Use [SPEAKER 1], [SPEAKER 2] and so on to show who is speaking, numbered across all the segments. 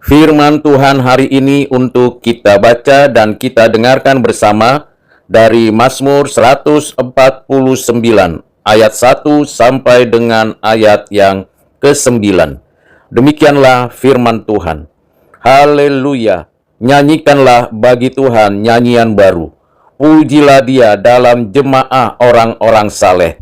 [SPEAKER 1] Firman Tuhan hari ini untuk kita baca dan kita dengarkan bersama dari Mazmur 149 ayat 1 sampai dengan ayat yang ke-9. Demikianlah firman Tuhan. Haleluya! Nyanyikanlah bagi Tuhan nyanyian baru. Pujilah Dia dalam jemaah orang-orang saleh.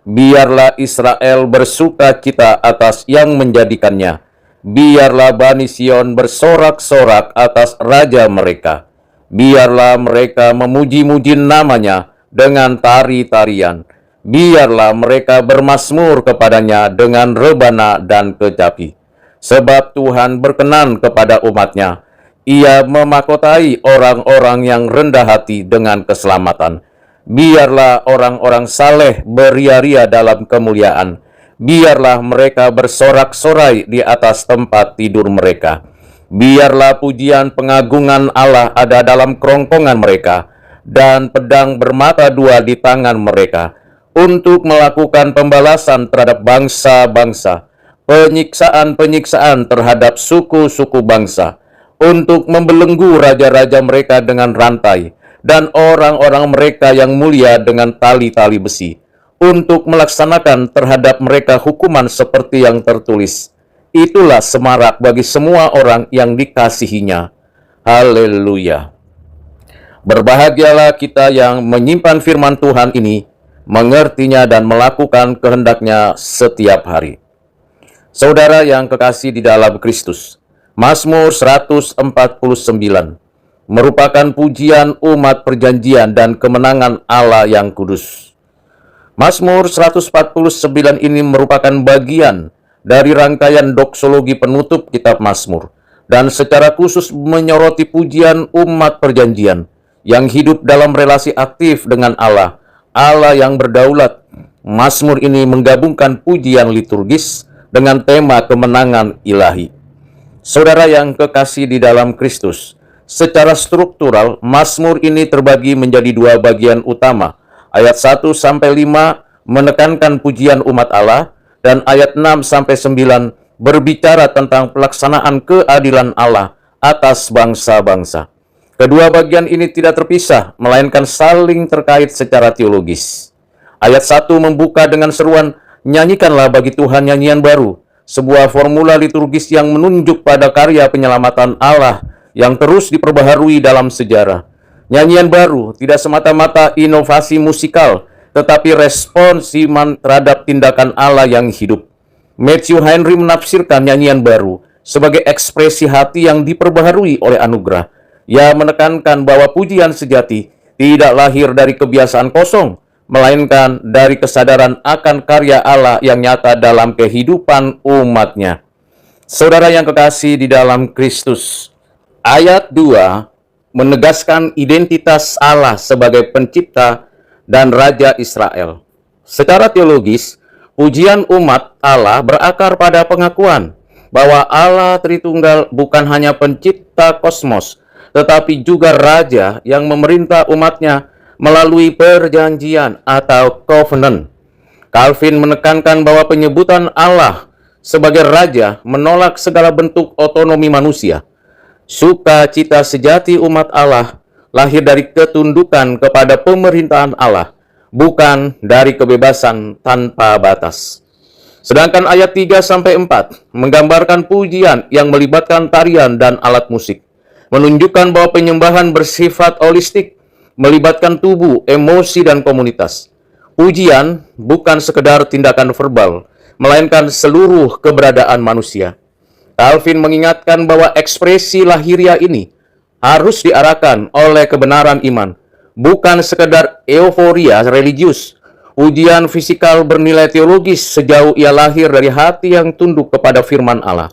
[SPEAKER 1] Biarlah Israel bersuka cita atas yang menjadikannya. Biarlah Bani Sion bersorak-sorak atas raja mereka. Biarlah mereka memuji-muji namanya dengan tari-tarian. Biarlah mereka bermazmur kepadanya dengan rebana dan kecapi. Sebab Tuhan berkenan kepada umatnya. Ia memakotai orang-orang yang rendah hati dengan keselamatan. Biarlah orang-orang saleh beria-ria dalam kemuliaan. Biarlah mereka bersorak-sorai di atas tempat tidur mereka. Biarlah pujian pengagungan Allah ada dalam kerongkongan mereka, dan pedang bermata dua di tangan mereka, untuk melakukan pembalasan terhadap bangsa-bangsa, penyiksaan-penyiksaan terhadap suku-suku bangsa, untuk membelenggu raja-raja mereka dengan rantai, dan orang-orang mereka yang mulia dengan tali-tali besi, untuk melaksanakan terhadap mereka hukuman seperti yang tertulis. Itulah semarak bagi semua orang yang dikasihinya. Haleluya. Berbahagialah kita yang menyimpan firman Tuhan ini, mengertinya dan melakukan kehendaknya setiap hari. Saudara yang kekasih di dalam Kristus, Mazmur 149 merupakan pujian umat perjanjian dan kemenangan Allah yang kudus. Mazmur 149 ini merupakan bagian dari rangkaian doksologi penutup kitab Mazmur, dan secara khusus menyoroti pujian umat perjanjian yang hidup dalam relasi aktif dengan Allah, Allah yang berdaulat. Mazmur ini menggabungkan pujian liturgis dengan tema kemenangan ilahi. Saudara yang kekasih di dalam Kristus, secara struktural, Mazmur ini terbagi menjadi dua bagian utama. Ayat 1-5 menekankan pujian umat Allah, dan ayat 6-9 berbicara tentang pelaksanaan keadilan Allah atas bangsa-bangsa. Kedua bagian ini tidak terpisah, melainkan saling terkait secara teologis. Ayat 1 membuka dengan seruan, "Nyanyikanlah bagi Tuhan nyanyian baru," sebuah formula liturgis yang menunjuk pada karya penyelamatan Allah yang terus diperbaharui dalam sejarah. Nyanyian baru tidak semata-mata inovasi musikal, tetapi respons iman terhadap tindakan Allah yang hidup. Matthew Henry menafsirkan nyanyian baru sebagai ekspresi hati yang diperbaharui oleh anugerah. Ia menekankan bahwa pujian sejati tidak lahir dari kebiasaan kosong, melainkan dari kesadaran akan karya Allah yang nyata dalam kehidupan umatnya. Saudara yang kekasih di dalam Kristus, ayat 2 menegaskan identitas Allah sebagai pencipta dan Raja Israel. Secara teologis, pujian umat Allah berakar pada pengakuan bahwa Allah Tritunggal bukan hanya pencipta kosmos, tetapi juga Raja yang memerintah umatnya melalui perjanjian atau covenant. Calvin menekankan bahwa penyebutan Allah sebagai Raja menolak segala bentuk otonomi manusia. Sukacita sejati umat Allah lahir dari ketundukan kepada pemerintahan Allah, bukan dari kebebasan tanpa batas. Sedangkan ayat 3-4 menggambarkan pujian yang melibatkan tarian dan alat musik, menunjukkan bahwa penyembahan bersifat holistik, melibatkan tubuh, emosi, dan komunitas. Pujian bukan sekedar tindakan verbal, melainkan seluruh keberadaan manusia. Calvin mengingatkan bahwa ekspresi lahiriah ini harus diarahkan oleh kebenaran iman, bukan sekedar euforia religius. Pujian fisikal bernilai teologis sejauh ia lahir dari hati yang tunduk kepada firman Allah.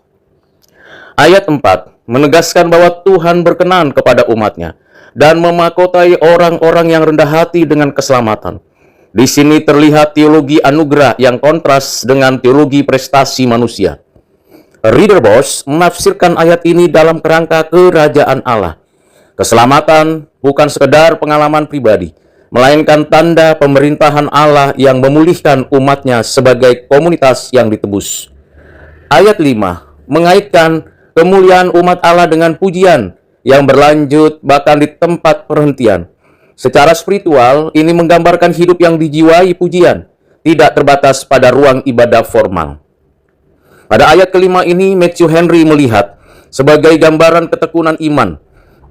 [SPEAKER 1] Ayat 4 menegaskan bahwa Tuhan berkenan kepada umatnya dan memakotai orang-orang yang rendah hati dengan keselamatan. Di sini terlihat teologi anugerah yang kontras dengan teologi prestasi manusia. Ridderbos menafsirkan ayat ini dalam kerangka kerajaan Allah. Keselamatan bukan sekedar pengalaman pribadi, melainkan tanda pemerintahan Allah yang memulihkan umatnya sebagai komunitas yang ditebus. Ayat 5 mengaitkan kemuliaan umat Allah dengan pujian yang berlanjut bahkan di tempat perhentian. Secara spiritual, ini menggambarkan hidup yang dijiwai pujian, tidak terbatas pada ruang ibadah formal. Pada ayat kelima ini, Matthew Henry melihat sebagai gambaran ketekunan iman.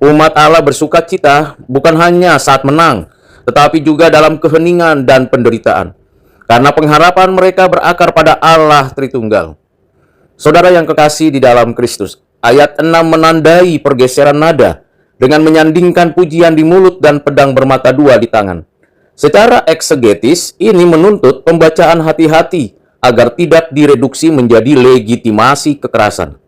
[SPEAKER 1] Umat Allah bersuka cita bukan hanya saat menang, tetapi juga dalam keheningan dan penderitaan. Karena pengharapan mereka berakar pada Allah Tritunggal. Saudara yang kekasih di dalam Kristus, ayat 6 menandai pergeseran nada dengan menyandingkan pujian di mulut dan pedang bermata dua di tangan. Secara eksegetis, ini menuntut pembacaan hati-hati agar tidak direduksi menjadi legitimasi kekerasan.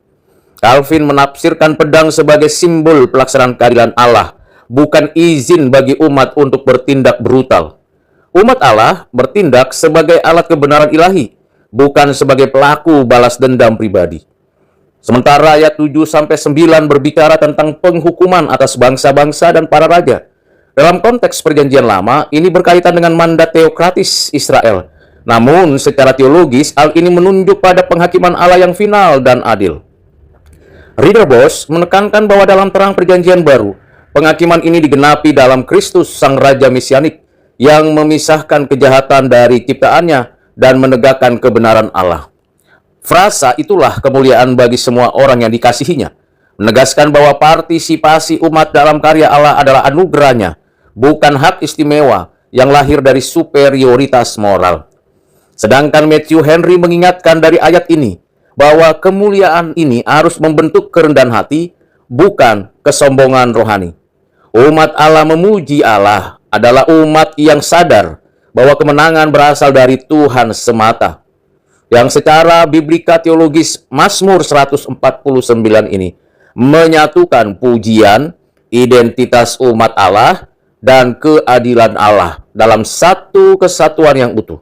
[SPEAKER 1] Calvin menafsirkan pedang sebagai simbol pelaksanaan keadilan Allah, bukan izin bagi umat untuk bertindak brutal. Umat Allah bertindak sebagai alat kebenaran ilahi, bukan sebagai pelaku balas dendam pribadi. Sementara ayat 7-9 berbicara tentang penghukuman atas bangsa-bangsa dan para raja. Dalam konteks perjanjian lama, ini berkaitan dengan mandat teokratis Israel. Namun, secara teologis, hal ini menunjuk pada penghakiman Allah yang final dan adil. Ridderbos menekankan bahwa dalam terang perjanjian baru, penghakiman ini digenapi dalam Kristus Sang Raja Mesianik yang memisahkan kejahatan dari ciptaannya dan menegakkan kebenaran Allah. Frasa itulah kemuliaan bagi semua orang yang dikasihinya, menegaskan bahwa partisipasi umat dalam karya Allah adalah anugerahnya, bukan hak istimewa yang lahir dari superioritas moral. Sedangkan Matthew Henry mengingatkan dari ayat ini, bahwa kemuliaan ini harus membentuk kerendahan hati, bukan kesombongan rohani. Umat Allah memuji Allah adalah umat yang sadar bahwa kemenangan berasal dari Tuhan semata. Yang secara biblika teologis Mazmur 149 ini menyatukan pujian, identitas umat Allah, dan keadilan Allah dalam satu kesatuan yang utuh.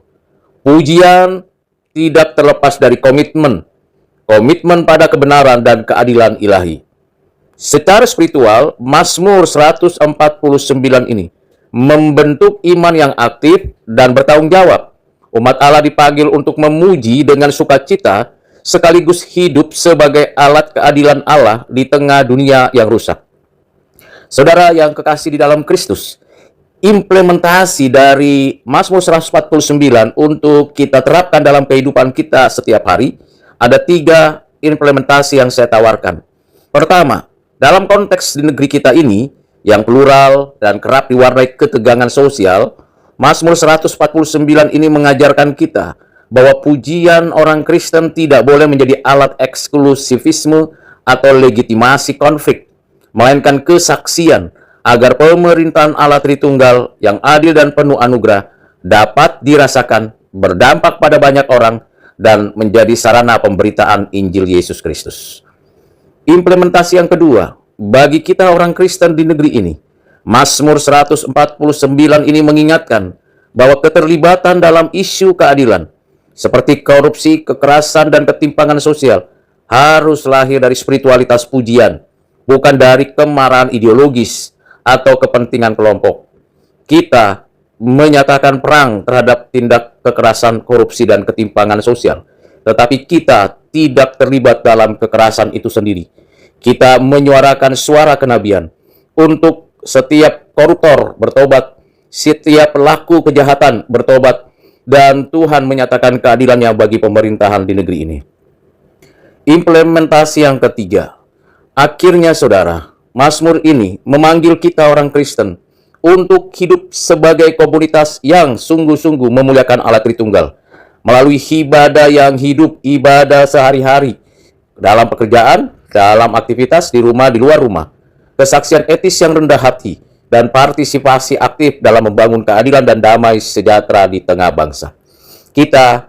[SPEAKER 1] Pujian tidak terlepas dari komitmen pada kebenaran dan keadilan ilahi. Secara spiritual, Mazmur 149 ini membentuk iman yang aktif dan bertanggung jawab. Umat Allah dipanggil untuk memuji dengan sukacita, sekaligus hidup sebagai alat keadilan Allah di tengah dunia yang rusak. Saudara yang kekasih di dalam Kristus, implementasi dari Mazmur 149 untuk kita terapkan dalam kehidupan kita setiap hari, ada 3 implementasi yang saya tawarkan. Pertama, dalam konteks di negeri kita ini, yang plural dan kerap diwarnai ketegangan sosial, Mazmur 149 ini mengajarkan kita bahwa pujian orang Kristen tidak boleh menjadi alat eksklusivisme atau legitimasi konflik, melainkan kesaksian agar pemerintahan Allah Tritunggal yang adil dan penuh anugerah dapat dirasakan, berdampak pada banyak orang, dan menjadi sarana pemberitaan Injil Yesus Kristus. Implementasi yang kedua, bagi kita orang Kristen di negeri ini, Mazmur 149 ini mengingatkan bahwa keterlibatan dalam isu keadilan, seperti korupsi, kekerasan, dan ketimpangan sosial, harus lahir dari spiritualitas pujian, bukan dari kemarahan ideologis atau kepentingan kelompok. Kita menyatakan perang terhadap tindak kekerasan, korupsi, dan ketimpangan sosial, tetapi kita tidak terlibat dalam kekerasan itu sendiri. Kita menyuarakan suara kenabian untuk setiap koruptor bertobat, setiap pelaku kejahatan bertobat, dan Tuhan menyatakan keadilannya bagi pemerintahan di negeri ini. Implementasi yang ketiga, akhirnya saudara, Mazmur ini memanggil kita orang Kristen untuk hidup sebagai komunitas yang sungguh-sungguh memuliakan Allah Tritunggal melalui ibadah yang hidup, ibadah sehari-hari, dalam pekerjaan, dalam aktivitas, di rumah, di luar rumah, kesaksian etis yang rendah hati, dan partisipasi aktif dalam membangun keadilan dan damai sejahtera di tengah bangsa. Kita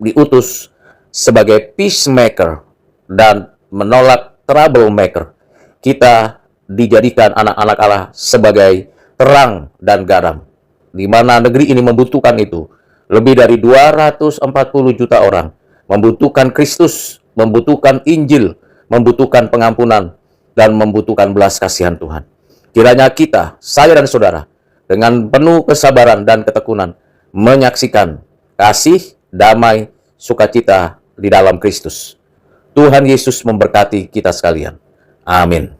[SPEAKER 1] diutus sebagai peacemaker dan menolak troublemaker. Kita dijadikan anak-anak Allah sebagai terang dan garam, di mana negeri ini membutuhkan itu. Lebih dari 240 juta orang membutuhkan Kristus, membutuhkan Injil, membutuhkan pengampunan, dan membutuhkan belas kasihan Tuhan. Kiranya kita, saya dan saudara, dengan penuh kesabaran dan ketekunan, menyaksikan kasih, damai, sukacita di dalam Kristus. Tuhan Yesus memberkati kita sekalian. Amin.